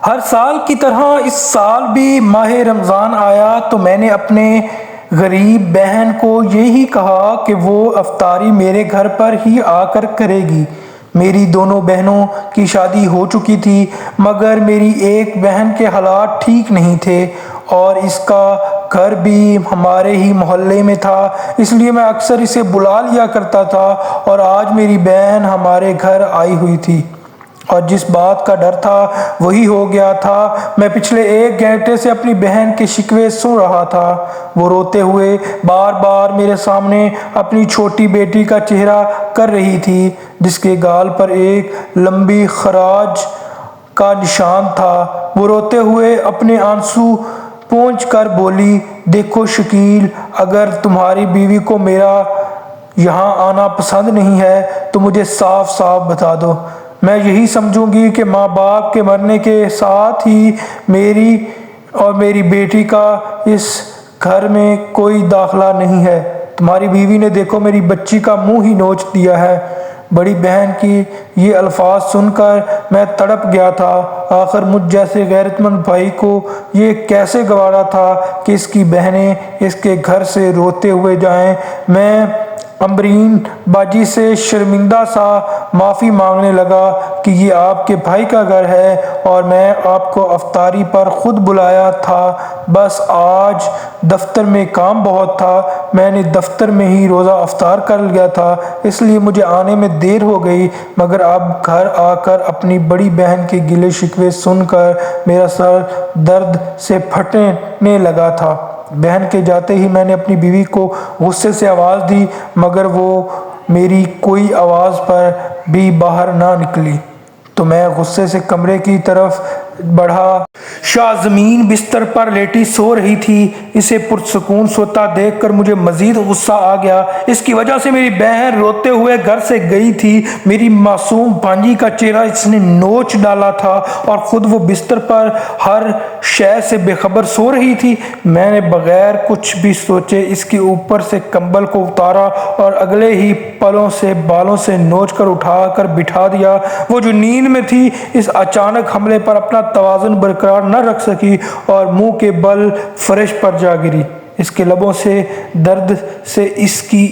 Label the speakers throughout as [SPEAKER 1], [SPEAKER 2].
[SPEAKER 1] ہر سال کی طرح اس سال بھی ماہ رمضان آیا تو میں نے اپنے غریب بہن کو یہی کہا کہ وہ افطاری میرے گھر پر ہی آ کر کرے گی۔ میری دونوں بہنوں کی شادی ہو چکی تھی، مگر میری ایک بہن کے حالات ٹھیک نہیں تھے اور اس کا گھر بھی ہمارے ہی محلے میں تھا، اس لیے میں اکثر اسے بلا لیا کرتا تھا، اور آج میری بہن ہمارے گھر آئی ہوئی تھی اور جس بات کا ڈر تھا وہی ہو گیا تھا۔ میں پچھلے 1 گھنٹے سے اپنی بہن کے شکوے سن رہا تھا۔ وہ روتے ہوئے بار بار میرے سامنے اپنی چھوٹی بیٹی کا چہرہ کر رہی تھی، جس کے گال پر ایک لمبی خراش کا نشان تھا۔ وہ روتے ہوئے اپنے آنسو پونچھ کر بولی، دیکھو شکیل، اگر تمہاری بیوی کو میرا یہاں آنا پسند نہیں ہے تو مجھے صاف صاف بتا دو۔ میں یہی سمجھوں گی کہ ماں باپ کے مرنے کے ساتھ ہی میری اور میری بیٹی کا اس گھر میں کوئی داخلہ نہیں ہے۔ تمہاری بیوی نے دیکھو میری بچی کا منہ ہی نوچ دیا ہے۔ بڑی بہن کی یہ الفاظ سن کر میں تڑپ گیا تھا۔ آخر مجھ جیسے غیرت مند بھائی کو یہ کیسے گوارا تھا کہ اس کی بہنیں اس کے گھر سے روتے ہوئے جائیں۔ میں امبرین باجی سے شرمندہ سا معافی مانگنے لگا کہ یہ آپ کے بھائی کا گھر ہے اور میں آپ کو افطاری پر خود بلایا تھا، بس آج دفتر میں کام بہت تھا، میں نے دفتر میں ہی روزہ افطار کر لیا تھا، اس لیے مجھے آنے میں دیر ہو گئی۔ مگر اب گھر آ کر اپنی بڑی بہن کے گلے شکوے سن کر میرا سر درد سے پھٹنے لگا تھا۔ بہن کے جاتے ہی میں نے اپنی بیوی کو غصے سے آواز دی، مگر وہ میری کوئی آواز پر بھی باہر نہ نکلی تو میں غصے سے کمرے کی طرف بڑھا۔ شاہ زمین بستر پر لیٹی سو رہی تھی۔ اسے پرسکون سوتا دیکھ کر مجھے مزید غصہ آ گیا۔ اس کی وجہ سے میری بہن روتے ہوئے گھر سے گئی تھی۔ میری معصوم بھانجی کا چہرہ اس نے نوچ ڈالا تھا اور خود وہ بستر پر ہر شے سے بے خبر سو رہی تھی۔ میں نے بغیر کچھ بھی سوچے اس کے اوپر سے کمبل کو اتارا اور اگلے ہی پلوں سے بالوں سے نوچ کر اٹھا کر بٹھا دیا۔ وہ جو نیند میں تھی اس اچانک حملے پر اپنا توازن برقرار نہ رکھ سکی اور منہ کے بل فرش پر جا گری۔ اس کے لبوں سے درد سے اس کی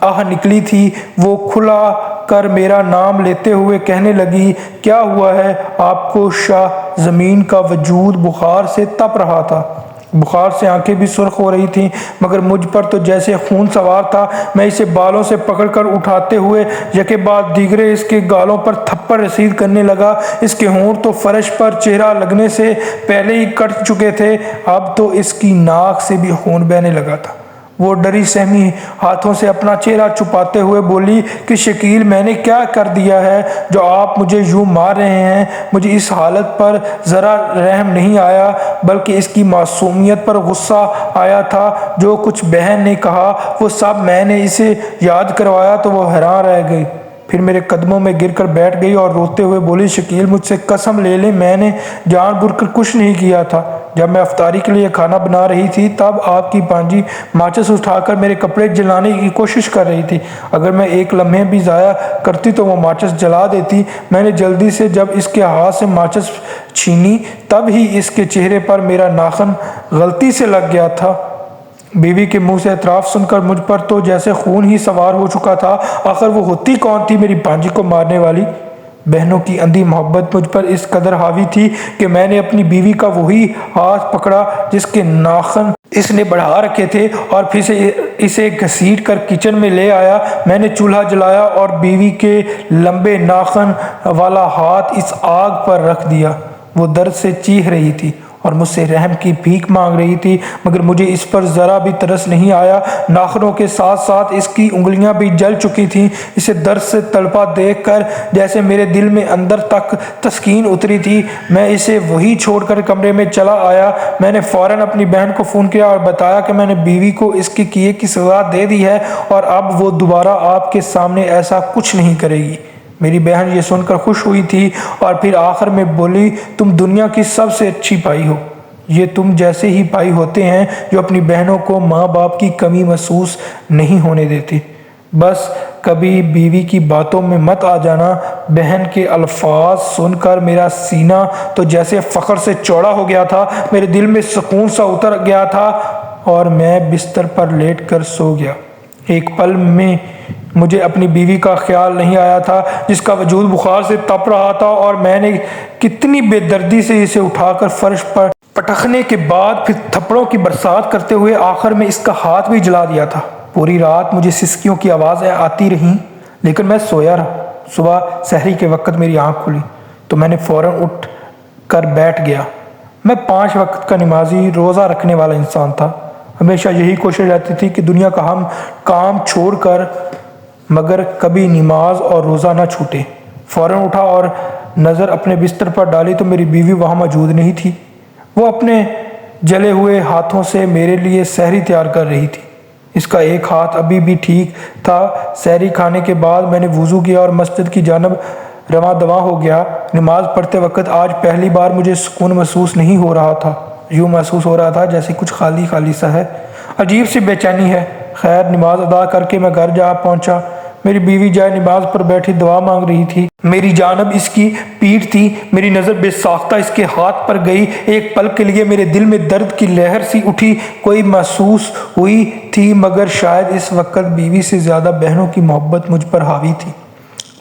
[SPEAKER 1] آہ نکلی تھی۔ وہ کھلا کر میرا نام لیتے ہوئے کہنے لگی، کیا ہوا ہے آپ کو؟ شاہ زمین کا وجود بخار سے تپ رہا تھا۔ بخار سے آنکھیں بھی سرخ ہو رہی تھیں، مگر مجھ پر تو جیسے خون سوار تھا۔ میں اسے بالوں سے پکڑ کر اٹھاتے ہوئے یکے بعد دیگرے اس کے گالوں پر تھپڑ رسید کرنے لگا۔ اس کے ہونٹ تو فرش پر چہرہ لگنے سے پہلے ہی کٹ چکے تھے، اب تو اس کی ناک سے بھی خون بہنے لگا تھا۔ وہ ڈری سہمی ہاتھوں سے اپنا چہرہ چھپاتے ہوئے بولی کہ شکیل، میں نے کیا کر دیا ہے جو آپ مجھے یوں مار رہے ہیں؟ مجھے اس حالت پر ذرا رحم نہیں آیا، بلکہ اس کی معصومیت پر غصہ آیا تھا۔ جو کچھ بہن نے کہا وہ سب میں نے اسے یاد کروایا تو وہ حیران رہ گئی، پھر میرے قدموں میں گر کر بیٹھ گئی اور روتے ہوئے بولی، شکیل، مجھ سے قسم لے لیں، میں نے جان بوجھ کر کچھ نہیں کیا تھا۔ جب میں افطاری کے لیے کھانا بنا رہی تھی تب آپ کی بھانجی ماچس اٹھا کر میرے کپڑے جلانے کی کوشش کر رہی تھی۔ اگر میں ایک لمحے بھی ضائع کرتی تو وہ ماچس جلا دیتی۔ میں نے جلدی سے جب اس کے ہاتھ سے ماچس چھینی تب ہی اس کے چہرے پر میرا ناخن غلطی سے لگ گیا تھا۔ بیوی کے منہ سے اعتراف سن کر مجھ پر تو جیسے خون ہی سوار ہو چکا تھا۔ آخر وہ ہوتی کون تھی میری بھانجی کو مارنے والی؟ بہنوں کی اندھی محبت مجھ پر اس قدر حاوی تھی کہ میں نے اپنی بیوی کا وہی ہاتھ پکڑا جس کے ناخن اس نے بڑھا رکھے تھے اور پھر اسے گھسیٹ کر کچن میں لے آیا۔ میں نے چولہا جلایا اور بیوی کے لمبے ناخن والا ہاتھ اس آگ پر رکھ دیا۔ وہ درد سے چیخ رہی تھی اور مجھ سے رحم کی بھیک مانگ رہی تھی، مگر مجھے اس پر ذرا بھی ترس نہیں آیا۔ ناخنوں کے ساتھ ساتھ اس کی انگلیاں بھی جل چکی تھیں۔ اسے درد سے تڑپا دیکھ کر جیسے میرے دل میں اندر تک تسکین اتری تھی۔ میں اسے وہیں چھوڑ کر کمرے میں چلا آیا۔ میں نے فوراً اپنی بہن کو فون کیا اور بتایا کہ میں نے بیوی کو اس کے کیے کی سزا دے دی ہے اور اب وہ دوبارہ آپ کے سامنے ایسا کچھ نہیں کرے گی۔ میری بہن یہ سن کر خوش ہوئی تھی اور پھر آخر میں بولی، تم دنیا کی سب سے اچھی بھائی ہو۔ یہ تم جیسے ہی بھائی ہوتے ہیں جو اپنی بہنوں کو ماں باپ کی کمی محسوس نہیں ہونے دیتے۔ بس کبھی بیوی کی باتوں میں مت آ جانا، بہن کے الفاظ سن کر میرا سینہ تو جیسے فخر سے چوڑا ہو گیا تھا، میرے دل میں سکون سا اتر گیا تھا اور میں بستر پر لیٹ کر سو گیا۔ ایک پل میں مجھے اپنی بیوی کا خیال نہیں آیا تھا، جس کا وجود بخار سے تپ رہا تھا، اور میں نے کتنی بے دردی سے اسے اٹھا کر فرش پر پٹخنے کے بعد پھر تھپڑوں کی برسات کرتے ہوئے آخر میں اس کا ہاتھ بھی جلا دیا تھا۔ پوری رات مجھے سسکیوں کی آوازیں آتی رہیں، لیکن میں سویا رہا۔ صبح سحری کے وقت میری آنکھ کھلی تو میں نے فوراً اٹھ کر بیٹھ گیا۔ میں 5 وقت کا نمازی، روزہ رکھنے والا انسان تھا۔ ہمیشہ یہی کوشش رہتی تھی کہ دنیا کا ہم کام چھوڑ کر مگر کبھی نماز اور روزہ نہ چھوٹے۔ فوراً اٹھا اور نظر اپنے بستر پر ڈالی تو میری بیوی وہاں موجود نہیں تھی۔ وہ اپنے جلے ہوئے ہاتھوں سے میرے لیے سحری تیار کر رہی تھی۔ اس کا ایک ہاتھ ابھی بھی ٹھیک تھا۔ سحری کھانے کے بعد میں نے وضو کیا اور مسجد کی جانب رواں دواں ہو گیا۔ نماز پڑھتے وقت آج پہلی بار مجھے سکون محسوس نہیں ہو رہا تھا۔ یوں محسوس ہو رہا تھا جیسے کچھ خالی خالی سا ہے، عجیب سی بے چینی ہے۔ خیر، نماز ادا کر کے میں گھر جا پہنچا۔ میری بیوی جائے نماز پر بیٹھی دعا مانگ رہی تھی۔ میری جانب اس کی پیٹھ تھی۔ میری نظر بے ساختہ اس کے ہاتھ پر گئی۔ ایک پل کے لیے میرے دل میں درد کی لہر سی اٹھی، کوئی محسوس ہوئی تھی، مگر شاید اس وقت بیوی سے زیادہ بہنوں کی محبت مجھ پر حاوی تھی۔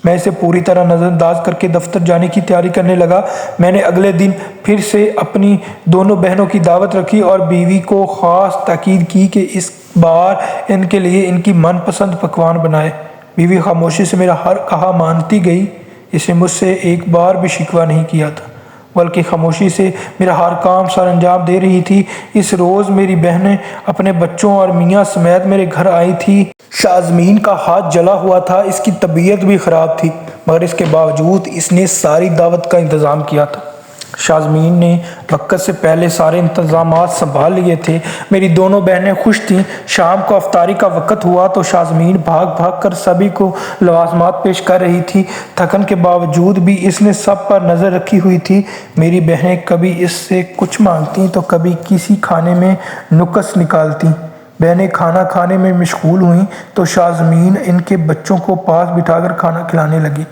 [SPEAKER 1] میں اسے پوری طرح نظر انداز کر کے دفتر جانے کی تیاری کرنے لگا۔ میں نے اگلے دن پھر سے اپنی دونوں بہنوں کی دعوت رکھی اور بیوی کو خاص تاکید کی کہ اس بار ان کے لیے ان کی من پسند پکوان بنائے۔ بیوی خاموشی سے میرا ہر کہا مانتی گئی۔ اس نے مجھ سے ایک بار بھی شکوہ نہیں کیا تھا، بلکہ خاموشی سے میرا ہر کام سر انجام دے رہی تھی۔ اس روز میری بہنیں اپنے بچوں اور میاں سمیت میرے گھر آئی تھی۔ شازمین کا ہاتھ جلا ہوا تھا، اس کی طبیعت بھی خراب تھی، مگر اس کے باوجود اس نے ساری دعوت کا انتظام کیا تھا۔ شازمین نے وقت سے پہلے سارے انتظامات سنبھال لیے تھے۔ میری دونوں بہنیں خوش تھیں۔ شام کو افطاری کا وقت ہوا تو شازمین بھاگ بھاگ کر سبھی کو لوازمات پیش کر رہی تھی۔ تھکن کے باوجود بھی اس نے سب پر نظر رکھی ہوئی تھی۔ میری بہنیں کبھی اس سے کچھ مانگتیں تو کبھی کسی کھانے میں نقص نکالتیں۔ بہنیں کھانا کھانے میں مشغول ہوئیں تو شازمین ان کے بچوں کو پاس بٹھا کر کھانا کھلانے لگی،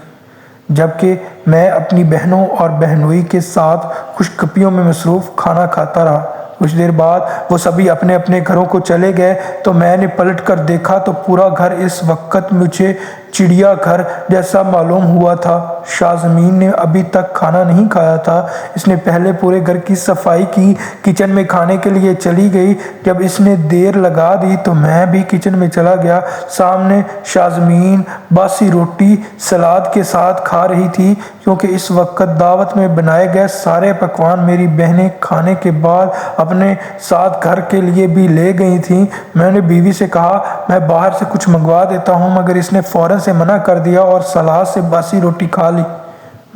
[SPEAKER 1] جبکہ میں اپنی بہنوں اور بہنوئی کے ساتھ خوش گپیوں میں مصروف کھانا کھاتا رہا۔ کچھ دیر بعد وہ سبھی اپنے اپنے گھروں کو چلے گئے تو میں نے پلٹ کر دیکھا تو پورا گھر اس وقت مجھے چڑیا گھر جیسا معلوم ہوا تھا۔ شازمین نے ابھی تک کھانا نہیں کھایا تھا۔ اس نے پہلے پورے گھر کی صفائی کی، کچن میں کھانے کے لیے چلی گئی۔ جب اس نے دیر لگا دی تو میں بھی کچن میں چلا گیا۔ سامنے شازمین باسی روٹی سلاد کے ساتھ کھا رہی تھی، کیونکہ اس وقت دعوت میں بنائے گئے سارے پکوان میری بہنیں کھانے کے بعد اپنے ساتھ گھر کے لیے بھی لے گئی تھیں۔ میں نے بیوی سے کہا میں باہر سے کچھ منگوا دیتا ہوں، مگر اس نے فوراً سے منع کر دیا اور سلاد سے باسی روٹی کھا لی۔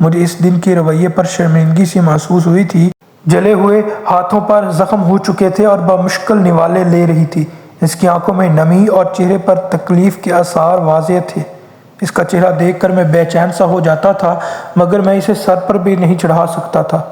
[SPEAKER 1] مجھے اس دن کے رویے پر شرمندگی سی محسوس ہوئی تھی۔ جلے ہوئے ہاتھوں پر زخم ہو چکے تھے اور بمشکل نوالے لے رہی تھی۔ اس کی آنکھوں میں نمی اور چہرے پر تکلیف کے آثار واضح تھے۔ اس کا چہرہ دیکھ کر میں بے چین سا ہو جاتا تھا، مگر میں اسے سر پر بھی نہیں چڑھا سکتا تھا۔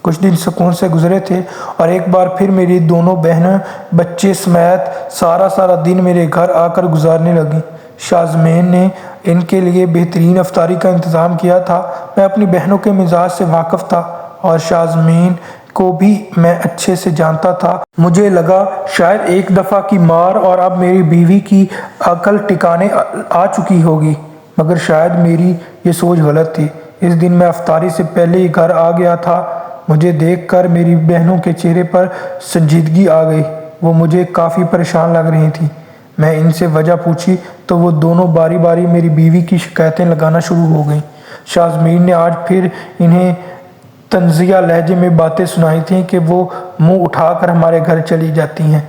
[SPEAKER 1] کچھ دن سکون سے گزرے تھے اور ایک بار پھر میری دونوں بہنیں بچے سمیت سارا دن میرے گھر آ کر گزارنے لگیں۔ شازمین نے ان کے لیے بہترین افطاری کا انتظام کیا تھا۔ میں اپنی بہنوں کے مزاج سے واقف تھا اور شازمین کو بھی میں اچھے سے جانتا تھا۔ مجھے لگا شاید ایک دفعہ کی مار اور اب میری بیوی کی عقل ٹھکانے آ چکی ہوگی، مگر شاید میری یہ سوچ غلط تھی۔ اس دن میں افطاری سے پہلے ہی گھر آ گیا تھا۔ مجھے دیکھ کر میری بہنوں کے چہرے پر سنجیدگی آ گئی۔ وہ مجھے کافی پریشان لگ رہی تھیں۔ میں ان سے وجہ پوچھی تو وہ دونوں باری باری میری بیوی کی شکایتیں لگانا شروع ہو گئیں۔ شازمین نے آج پھر انہیں طنزیہ لہجے میں باتیں سنائی تھیں کہ وہ منہ اٹھا کر ہمارے گھر چلی جاتی ہیں،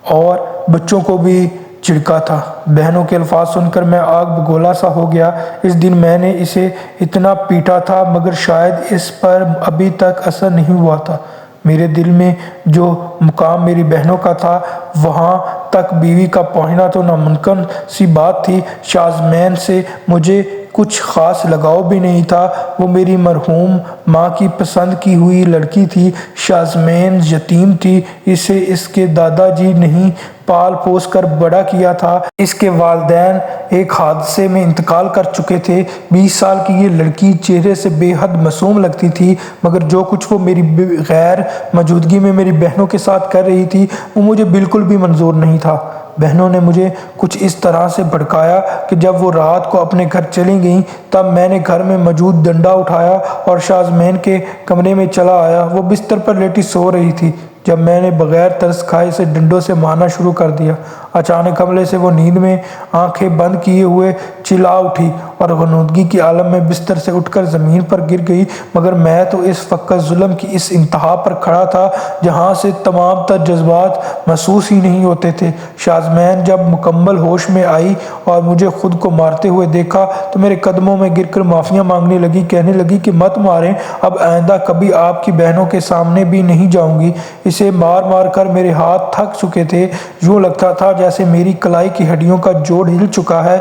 [SPEAKER 1] اور بچوں کو بھی چڑکا تھا۔ بہنوں کے الفاظ سن کر میں آگ بگولا سا ہو گیا۔ اس دن میں نے اسے اتنا پیٹا تھا، مگر شاید اس پر ابھی تک اثر نہیں ہوا تھا۔ میرے دل میں جو مقام میری بہنوں کا تھا، وہاں تک بیوی کا پہنچنا تو ناممکن سی بات تھی۔ شازمین سے مجھے کچھ خاص لگاؤ بھی نہیں تھا۔ وہ میری مرحوم ماں کی پسند کی ہوئی لڑکی تھی۔ شازمین یتیم تھی، اسے اس کے دادا جی نے ہی پال پوس کر بڑا کیا تھا۔ اس کے والدین ایک حادثے میں انتقال کر چکے تھے۔ 20 سال کی یہ لڑکی چہرے سے بے حد معصوم لگتی تھی، مگر جو کچھ وہ میری غیر موجودگی میں میری بہنوں کے ساتھ کر رہی تھی وہ مجھے بالکل بھی منظور نہیں تھا۔ بہنوں نے مجھے کچھ اس طرح سے بھڑکایا کہ جب وہ رات کو اپنے گھر چلی گئیں تب میں نے گھر میں موجود ڈنڈا اٹھایا اور شازمین کے کمرے میں چلا آیا۔ وہ بستر پر لیٹی سو رہی تھی جب میں نے بغیر ترس کھائے اسے ڈنڈوں سے مارنا شروع کر دیا۔ اچانک حملے سے وہ نیند میں آنکھیں بند کیے ہوئے چلا اٹھی اور غنودگی کے عالم میں بستر سے اٹھ کر زمین پر گر گئی، مگر میں تو اس وقت ظلم کی اس انتہا پر کھڑا تھا جہاں سے تمام تر جذبات محسوس ہی نہیں ہوتے تھے۔ شازمین جب مکمل ہوش میں آئی اور مجھے خود کو مارتے ہوئے دیکھا تو میرے قدموں میں گر کر معافیاں مانگنے لگی، کہنے لگی کہ مت ماریں، اب آئندہ کبھی آپ کی بہنوں کے سامنے بھی نہیں جاؤں گی۔ اسے مار مار کر میرے ہاتھ تھک چکے تھے، یوں لگتا تھا جیسے میری کلائی کی ہڈیوں کا جوڑ ہل چکا ہے۔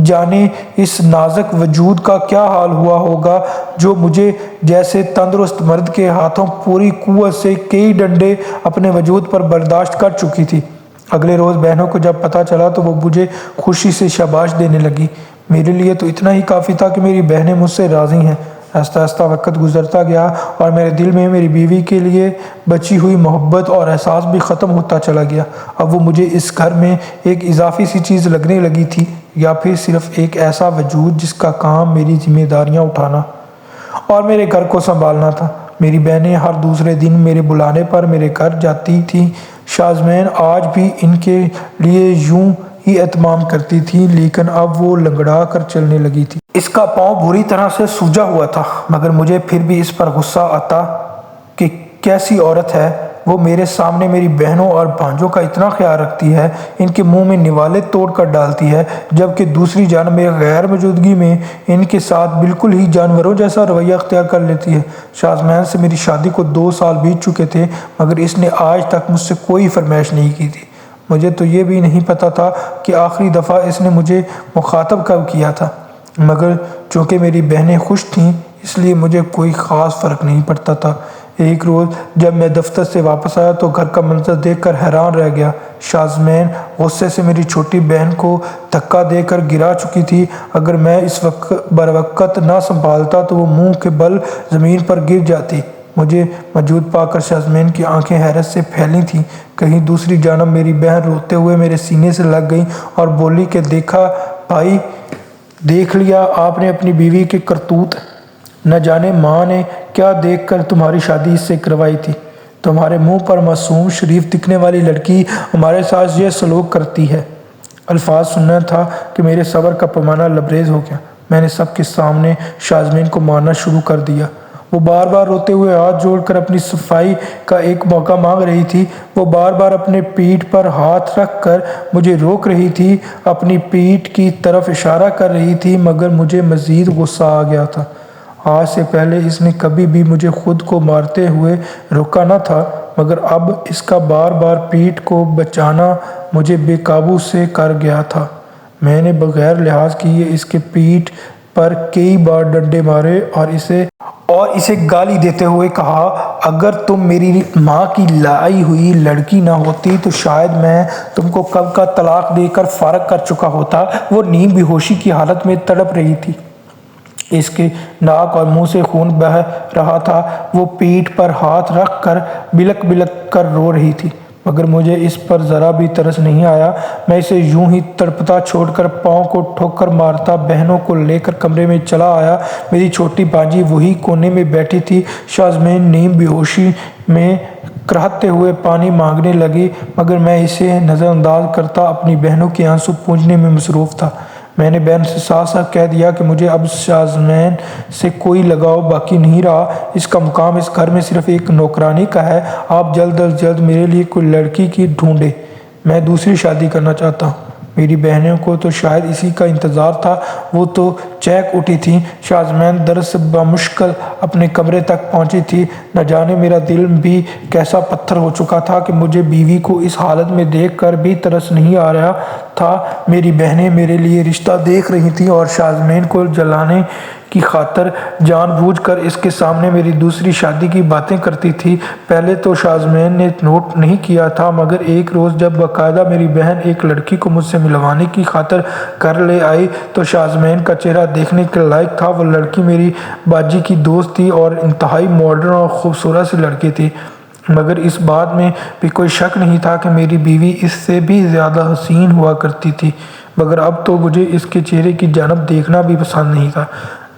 [SPEAKER 1] جانے اس نازک وجود کا کیا حال ہوا ہوگا جو مجھے جیسے تندرست مرد کے ہاتھوں پوری قوت سے کئی ڈنڈے اپنے وجود پر برداشت کر چکی تھی۔ اگلے روز بہنوں کو جب پتہ چلا تو وہ مجھے خوشی سے شاباش دینے لگی۔ میرے لیے تو اتنا ہی کافی تھا کہ میری بہنیں مجھ سے راضی ہیں۔ آہستہ آہستہ وقت گزرتا گیا اور میرے دل میں میری بیوی کے لیے بچی ہوئی محبت اور احساس بھی ختم ہوتا چلا گیا۔ اب وہ مجھے اس گھر میں ایک اضافی سی چیز لگنے لگی تھی، یا پھر صرف ایک ایسا وجود جس کا کام میری ذمہ داریاں اٹھانا اور میرے گھر کو سنبھالنا تھا۔ میری بہنیں ہر دوسرے دن میرے بلانے پر میرے گھر جاتی تھیں۔ شازمین آج بھی ان کے لیے یوں ہی اہتمام کرتی تھی، لیکن اب وہ لنگڑا کر چلنے لگی تھی۔ اس کا پاؤں بری طرح سے سوجا ہوا تھا، مگر مجھے پھر بھی اس پر غصہ آتا کہ کیسی عورت ہے وہ میرے سامنے میری بہنوں اور بھانجوں کا اتنا خیال رکھتی ہے، ان کے منہ میں نوالے توڑ کر ڈالتی ہے، جبکہ دوسری جانب میری غیر موجودگی میں ان کے ساتھ بالکل ہی جانوروں جیسا رویہ اختیار کر لیتی ہے۔ شازمین سے میری شادی کو 2 سال بیت چکے تھے، مگر اس نے آج تک مجھ سے کوئی فرمائش نہیں کی تھی۔ مجھے تو یہ بھی نہیں پتا تھا کہ آخری دفعہ اس نے مجھے مخاطب کب کیا تھا، مگر چونکہ میری بہنیں خوش تھیں اس لیے مجھے کوئی خاص فرق نہیں پڑتا تھا۔ ایک روز جب میں دفتر سے واپس آیا تو گھر کا منظر دیکھ کر حیران رہ گیا۔ شازمین غصے سے میری چھوٹی بہن کو دھکا دے کر گرا چکی تھی۔ اگر میں اس وقت بروقت نہ سنبھالتا تو وہ منہ کے بل زمین پر گر جاتی۔ مجھے موجود پا کر شازمین کی آنکھیں حیرت سے پھیلی تھیں۔ کہیں دوسری جانب میری بہن روتے ہوئے میرے سینے سے لگ گئی اور بولی کہ دیکھا بھائی، دیکھ لیا آپ نے اپنی بیوی کے کرتوت، نہ جانے ماں نے کیا دیکھ کر تمہاری شادی اس سے کروائی تھی۔ تمہارے منہ پر معصوم شریف دکھنے والی لڑکی ہمارے ساتھ یہ سلوک کرتی ہے۔ الفاظ سننا تھا کہ میرے صبر کا پیمانہ لبریز ہو گیا۔ میں نے سب کے سامنے شازمین کو مارنا شروع کر دیا۔ وہ بار بار روتے ہوئے ہاتھ جوڑ کر اپنی صفائی کا ایک موقع مانگ رہی تھی۔ وہ بار بار اپنے پیٹھ پر ہاتھ رکھ کر مجھے روک رہی تھی، اپنی پیٹھ کی طرف اشارہ کر رہی تھی، مگر مجھے مزید غصہ آ گیا تھا۔ آج سے پہلے اس نے کبھی بھی مجھے خود کو مارتے ہوئے روکا نہ تھا، مگر اب اس کا بار بار پیٹھ کو بچانا مجھے بے قابو سے کر گیا تھا۔ میں نے بغیر لحاظ کیے اس کے پیٹھ پر کئی بار ڈنڈے مارے اور اسے گالی دیتے ہوئے کہا، اگر تم میری ماں کی لائی ہوئی لڑکی نہ ہوتی تو شاید میں تم کو کب کا طلاق دے کر فارغ کر چکا ہوتا۔ وہ نیم بے ہوشی کی حالت میں تڑپ رہی تھی، اس کے ناک اور منہ سے خون بہہ رہا تھا۔ وہ پیٹھ پر ہاتھ رکھ کر بلک بلک کر رو رہی تھی، مگر مجھے اس پر ذرا بھی ترس نہیں آیا۔ میں اسے یوں ہی تڑپتا چھوڑ کر پاؤں کو ٹھوکر مارتا بہنوں کو لے کر کمرے میں چلا آیا۔ میری چھوٹی بانجی وہی کونے میں بیٹھی تھی۔ شازمین نیم بے ہوشی میں کرہتے ہوئے پانی مانگنے لگی، مگر میں اسے نظر انداز کرتا اپنی بہنوں کے آنسو پونجنے میں مصروف تھا۔ میں نے بہن سے صاف صاف کہہ دیا کہ مجھے اب شازمین سے کوئی لگاؤ باقی نہیں رہا۔ اس کا مقام اس گھر میں صرف ایک نوکرانی کا ہے۔ آپ جلد از جلد میرے لیے کوئی لڑکی کی ڈھونڈیں، میں دوسری شادی کرنا چاہتا ہوں۔ میری بہنوں کو تو شاید اسی کا انتظار تھا، وہ تو چہک اٹھی تھیں۔ شازمین درد سے بمشکل اپنے کمرے تک پہنچی تھی۔ نہ جانے میرا دل بھی کیسا پتھر ہو چکا تھا کہ مجھے بیوی کو اس حالت میں دیکھ کر بھی ترس نہیں آ رہا تھا۔ میری بہنیں میرے لیے رشتہ دیکھ رہی تھیں اور شازمین کو جلانے کی خاطر جان بوجھ کر اس کے سامنے میری دوسری شادی کی باتیں کرتی تھی۔ پہلے تو شازمین نے نوٹ نہیں کیا تھا، مگر ایک روز جب باقاعدہ میری بہن ایک لڑکی کو مجھ سے ملوانے کی خاطر گھر لے آئی تو شازمین کا چہرہ دیکھنے کے لائق تھا۔ وہ لڑکی میری باجی کی دوست تھی اور انتہائی ماڈرن اور خوبصورت سی لڑکی تھی، مگر اس بات میں بھی کوئی شک نہیں تھا کہ میری بیوی اس سے بھی زیادہ حسین ہوا کرتی تھی، مگر اب تو مجھے اس کے چہرے کی جانب دیکھنا بھی پسند نہیں تھا۔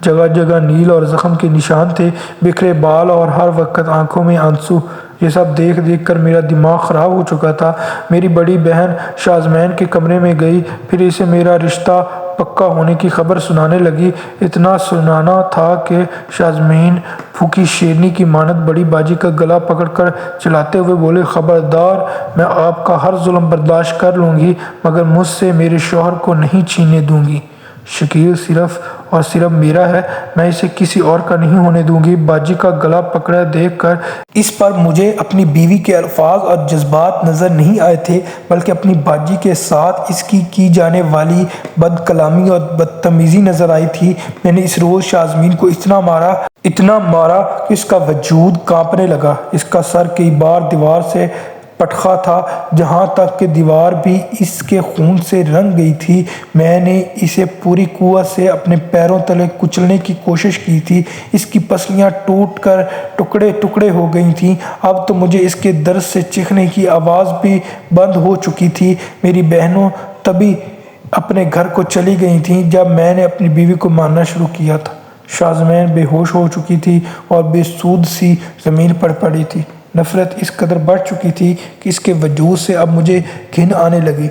[SPEAKER 1] جگہ جگہ نیل اور زخم کے نشان تھے، بکھرے بال اور ہر وقت آنکھوں میں آنسو۔ یہ سب دیکھ دیکھ کر میرا دماغ خراب ہو چکا تھا۔ میری بڑی بہن شازمین کے کمرے میں گئی، پھر اسے میرا رشتہ پکا ہونے کی خبر سنانے لگی۔ اتنا سنانا تھا کہ شازمین بھوکی شیرنی کی مانند بڑی باجی کا گلا پکڑ کر چلاتے ہوئے بولے، خبردار، میں آپ کا ہر ظلم برداشت کر لوں گی، مگر مجھ سے میرے شوہر کو نہیں چھیننے دوں گی۔ شکیل صرف اور صرف میرا ہے، میں اسے کسی اور کا نہیں ہونے دوں گی۔ باجی کا گلا پکڑا دیکھ کر اس پر مجھے اپنی بیوی کے الفاظ اور جذبات نظر نہیں آئے تھے، بلکہ اپنی باجی کے ساتھ اس کی جانے والی بد کلامی اور بدتمیزی نظر آئی تھی۔ میں نے اس روز شازمین کو اتنا مارا کہ اس کا وجود کانپنے لگا۔ اس کا سر کئی بار دیوار سے پٹخا تھا، جہاں تک کہ دیوار بھی اس کے خون سے رنگ گئی تھی۔ میں نے اسے پوری قوت سے اپنے پیروں تلے کچلنے کی کوشش کی تھی۔ اس کی پسلیاں ٹوٹ کر ٹکڑے ٹکڑے ہو گئی تھیں۔ اب تو مجھے اس کے درد سے چیخنے کی آواز بھی بند ہو چکی تھی۔ میری بہنوں تبھی اپنے گھر کو چلی گئی تھیں جب میں نے اپنی بیوی کو مارنا شروع کیا تھا۔ شازمین بے ہوش ہو چکی تھی اور بے سود سی زمین پر پڑی تھی۔ نفرت اس قدر بڑھ چکی تھی کہ اس کے وجود سے اب مجھے گھن آنے لگی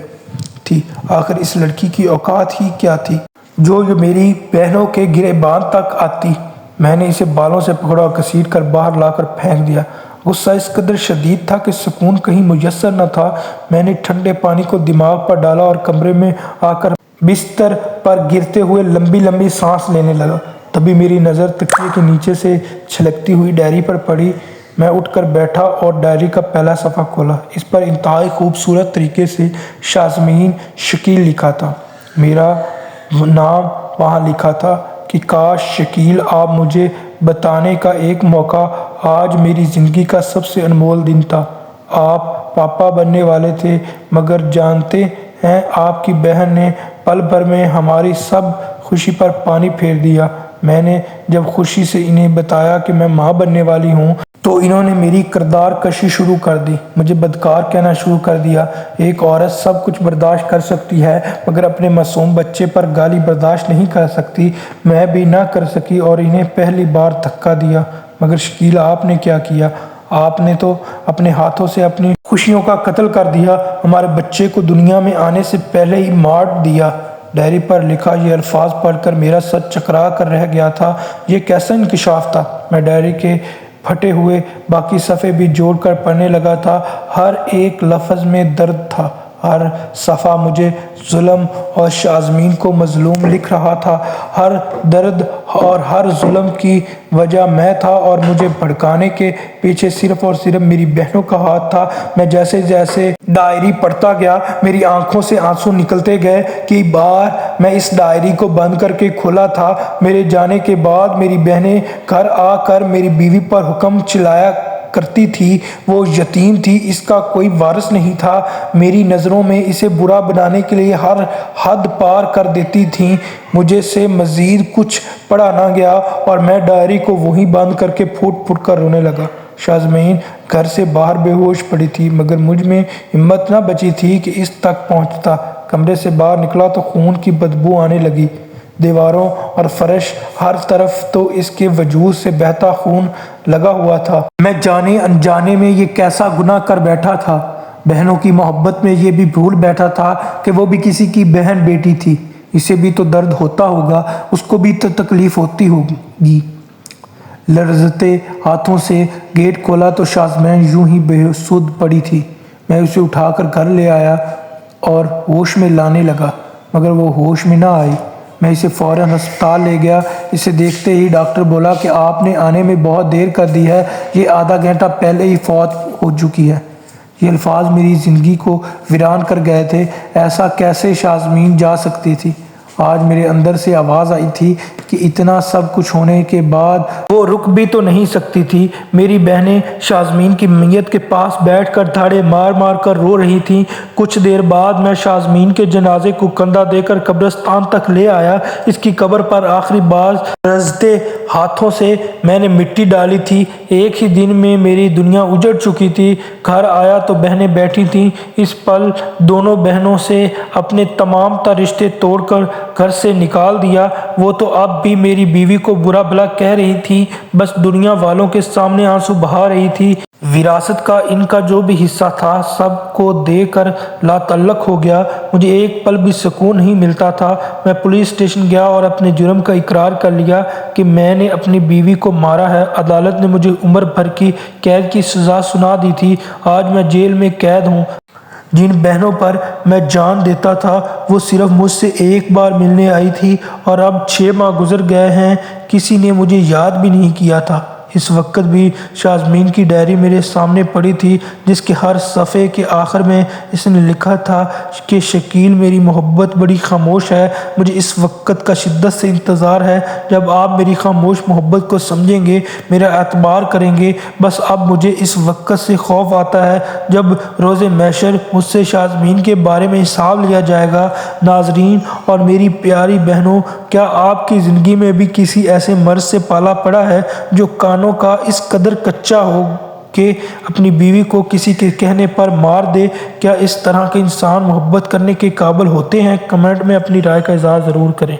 [SPEAKER 1] تھی۔ آخر اس لڑکی کی اوقات ہی کیا تھی جو میری بہنوں کے گریباں تک آتی؟ میں نے اسے بالوں سے پکڑا اور گھسیٹ کر باہر لا کر پھینک دیا۔ غصہ اس قدر شدید تھا کہ سکون کہیں میسر نہ تھا۔ میں نے ٹھنڈے پانی کو دماغ پر ڈالا اور کمرے میں آ کر بستر پر گرتے ہوئے لمبی لمبی سانس لینے لگا۔ تبھی میری نظر تکیے کے نیچے سے چھلکتی ہوئی ڈائری پر پڑی۔ میں اٹھ کر بیٹھا اور ڈائری کا پہلا صفحہ کھولا۔ اس پر انتہائی خوبصورت طریقے سے شازمین شکیل لکھا تھا۔ میرا نام وہاں لکھا تھا کہ کاش شکیل، آپ مجھے بتانے کا ایک موقع، آج میری زندگی کا سب سے انمول دن تھا۔ آپ پاپا بننے والے تھے، مگر جانتے ہیں آپ کی بہن نے پل بھر میں ہماری سب خوشی پر پانی پھیر دیا۔ میں نے جب خوشی سے انہیں بتایا کہ میں ماں بننے والی ہوں تو انہوں نے میری کردار کشی شروع کر دی، مجھے بدکار کہنا شروع کر دیا۔ ایک عورت سب کچھ برداشت کر سکتی ہے مگر اپنے معصوم بچے پر گالی برداشت نہیں کر سکتی۔ میں بھی نہ کر سکی اور انہیں پہلی بار دھکا دیا۔ مگر شکیل، آپ نے کیا کیا؟ آپ نے تو اپنے ہاتھوں سے اپنی خوشیوں کا قتل کر دیا، ہمارے بچے کو دنیا میں آنے سے پہلے ہی مار دیا۔ ڈائری پر لکھا یہ الفاظ پڑھ کر میرا سر چکرا کر رہ گیا تھا۔ یہ کیسا انکشاف تھا؟ میں ڈائری کے پھٹے ہوئے باقی صفحے بھی جوڑ کر پڑھنے لگا تھا۔ ہر ایک لفظ میں درد تھا، ہر صفحہ مجھے ظلم اور شازمین کو مظلوم لکھ رہا تھا۔ ہر درد اور ہر ظلم کی وجہ میں تھا اور مجھے بھڑکانے کے پیچھے صرف اور صرف میری بہنوں کا ہاتھ تھا۔ میں جیسے جیسے ڈائری پڑھتا گیا میری آنکھوں سے آنسو نکلتے گئے۔ کئی بار میں اس ڈائری کو بند کر کے کھولا تھا۔ میرے جانے کے بعد میری بہنیں گھر آ کر میری بیوی پر حکم چلایا کرتی تھی۔ وہ یتیم تھی، اس کا کوئی وارث نہیں تھا۔ میری نظروں میں اسے برا بنانے کے لیے ہر حد پار کر دیتی تھیں۔ مجھے سے مزید کچھ پڑھا نہ گیا اور میں ڈائری کو وہیں بند کر کے پھوٹ پھوٹ کر رونے لگا۔ شازمین گھر سے باہر بے ہوش پڑی تھی، مگر مجھ میں ہمت نہ بچی تھی کہ اس تک پہنچتا۔ کمرے سے باہر نکلا تو خون کی بدبو آنے لگی۔ دیواروں اور فرش ہر طرف تو اس کے وجود سے بہتا خون لگا ہوا تھا۔ میں جانے انجانے میں یہ کیسا گناہ کر بیٹھا تھا؟ بہنوں کی محبت میں یہ بھی بھول بیٹھا تھا کہ وہ بھی کسی کی بہن بیٹی تھی۔ اسے بھی تو درد ہوتا ہوگا، اس کو بھی تو تکلیف ہوتی ہوگی۔ لرزتے ہاتھوں سے گیٹ کھولا تو شازمین یوں ہی بے سود پڑی تھی۔ میں اسے اٹھا کر گھر لے آیا۔ اور ہوش میں لانے لگا، مگر وہ ہوش میں نہ آئی۔ میں اسے فوراً ہسپتال لے گیا۔ اسے دیکھتے ہی ڈاکٹر بولا کہ آپ نے آنے میں بہت دیر کر دی ہے، یہ آدھا گھنٹہ پہلے ہی فوت ہو چکی ہے۔ یہ الفاظ میری زندگی کو ویران کر گئے تھے۔ ایسا کیسے شازمین جا سکتی تھی؟ آج میرے اندر سے آواز آئی تھی کہ اتنا سب کچھ ہونے کے بعد وہ رک بھی تو نہیں سکتی تھی۔ میری بہنیں شازمین کی میت کے پاس بیٹھ کر دھاڑے مار مار کر رو رہی تھیں۔ کچھ دیر بعد میں شازمین کے جنازے کو کندھا دے کر قبرستان تک لے آیا۔ اس کی قبر پر آخری بار رزتے ہاتھوں سے میں نے مٹی ڈالی تھی۔ ایک ہی دن میں میری دنیا اجڑ چکی تھی۔ گھر آیا تو بہنیں بیٹھی تھیں۔ اس پل دونوں بہنوں سے اپنے تمام تر رشتے توڑ کر گھر سے نکال دیا۔ وہ تو اب بھی میری بیوی کو برا بھلا کہہ رہی تھی، بس دنیا والوں کے سامنے آنسو بہا رہی تھی۔ وراثت کا ان کا جو بھی حصہ تھا سب کو دے کر لا تعلق ہو گیا۔ مجھے ایک پل بھی سکون نہیں ملتا تھا۔ میں پولیس اسٹیشن گیا اور اپنے جرم کا اقرار کر لیا کہ میں نے اپنی بیوی کو مارا ہے۔ عدالت نے مجھے عمر بھر کی قید کی سزا سنا دی تھی۔ آج میں جیل میں قید ہوں۔ جن بہنوں پر میں جان دیتا تھا وہ صرف مجھ سے ایک بار ملنے آئی تھی، اور اب 6 ماہ گزر گئے ہیں، کسی نے مجھے یاد بھی نہیں کیا تھا۔ اس وقت بھی شازمین کی ڈائری میرے سامنے پڑی تھی، جس کے ہر صفحے کے آخر میں اس نے لکھا تھا کہ شکیل میری محبت بڑی خاموش ہے۔ مجھے اس وقت کا شدت سے انتظار ہے جب آپ میری خاموش محبت کو سمجھیں گے، میرا اعتبار کریں گے۔ بس اب مجھے اس وقت سے خوف آتا ہے جب روز محشر مجھ سے شازمین کے بارے میں حساب لیا جائے گا۔ ناظرین اور میری پیاری بہنوں، کیا آپ کی زندگی میں بھی کسی ایسے مرض سے پالا پڑا ہے جو کانوں کا اس قدر کچا ہو کہ اپنی بیوی کو کسی کے کہنے پر مار دے؟ کیا اس طرح کے انسان محبت کرنے کے قابل ہوتے ہیں؟ کمنٹ میں اپنی رائے کا اظہار ضرور کریں۔